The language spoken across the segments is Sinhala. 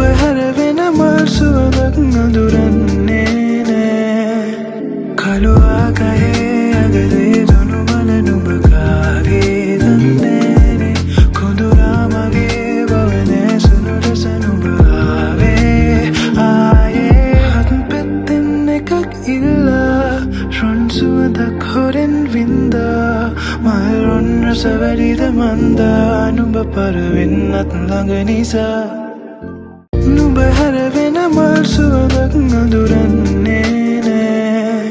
නුඹ හැරවෙන මල් සුවඳක් අඳුරන්නේ නෑ කළු ආකායේ අගදී දුනු මල නුඹ කාගේ දන්නේනේ කොඳුරා මගේ බවනේ සුළු රස නුඹ ආවේ ආයේ හත් පැත්තෙන් එකක් ඉල්ලා රොන් සුවඳක් හොරෙන් වින්දා මල් රොන් රස වැඩිද මන්දා නුඹ පරවෙන්නත් ළඟ නිසා නුඹ හැරවෙන මල් සුවඳක් අඳුරන්නේ නෑ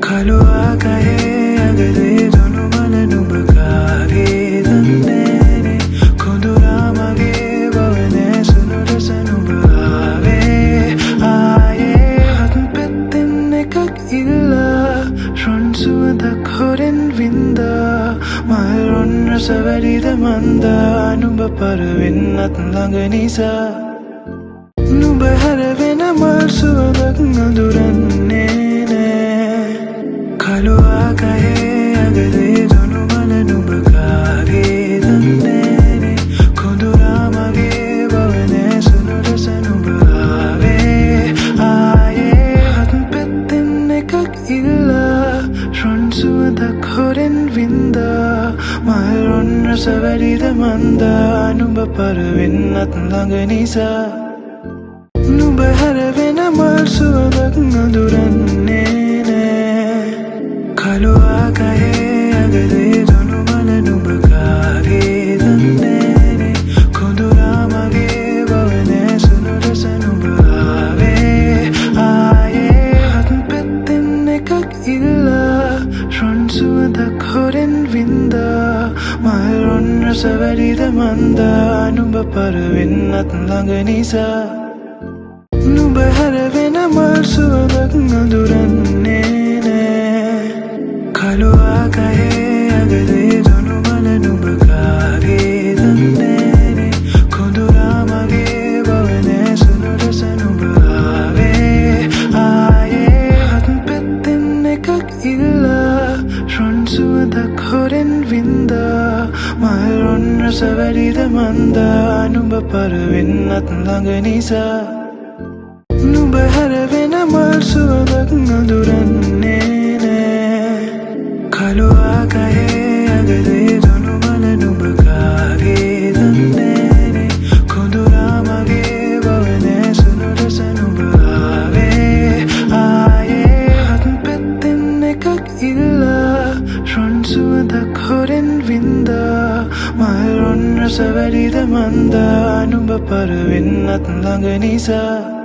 කළු ආකායේ අගදී දුනු මල නුඹ කාගේ දන්නේනේ කොඳුරා මගේ බවනේ සුළු රස නුඹ ආවේ ආයේ හත් පැත්තෙන් එකක් ඉල්ලා රොන් සුවඳක් හොරෙන් වින්දා මල් රොන් රස වැඩිද මන්දා නුඹ පරවෙන්නත් ළඟ නිසා නුඹ හැරවෙන මල් සුවඳක් අඳුරන්නේ නෑ කළු ආකායේ අගදී දුනු මල නුඹ කාගේ දන්නේනේ කොඳුරා මගේ බවනේ සුළු රස නුඹ ආවේ ආයේ හත් පැත්තෙන් එකක් ඉල්ලා රොන් සුවඳක් හොරෙන් වින්දා මල් රොන් රස වැඩිද මන්දා නුඹ පරවෙන්නත් ළඟ නිසා නුඹ හැරවෙන මල් සුවඳක් අඳුරන්නේ නෑ කළු ආකායේ අගදී දුනු මල නුඹ කාගේ දන්නේනේ කොඳුරා මගේ බවනේ සුළු රස නුඹ ආවේ ආයේ හත් පැත්තෙන් එකක් ඉල්ලා රොන් සුවඳක් හොරෙන් වින්දා මල් රොන් රස වැඩිද මන්දා නුඹ පරවෙන්නත් ළඟ නිසා නුඹ හැරවෙන මල් සුවඳක් අඳුරන්නේ නෑ කළු ආකායේ අගදී දුනු මල නුඹ කාගේ දන්නේනේ කොඳුරා මගේ බවනේ සුළු රස නුඹ ආවේ ආයේ හත් පැත්තෙන් එකක් ඉල්ලා රොන් සුවඳක් හොරෙන් වින්දා මල් රොන් රස වැඩිද මන්දා නුඹ පරවෙන්නත් ළඟ නිසා නුඹ හැරවෙන මල් සුවඳක් අඳුරන්නේ නෑ කළු ආකායේ අගදී දුනු මල නුඹ කාගේ දන්නේනේ කොඳුරා මගේ බවනේ සුළු රස නුඹ ආවේ ආයේ හත් පැත්තෙන් එකක් ඉල්ලා රොන් සුවඳක් හොරෙන් වින්දා මල් රොන් රස වැඩිද මන්දා නුඹ පරවෙන්නත් ළඟ නිසා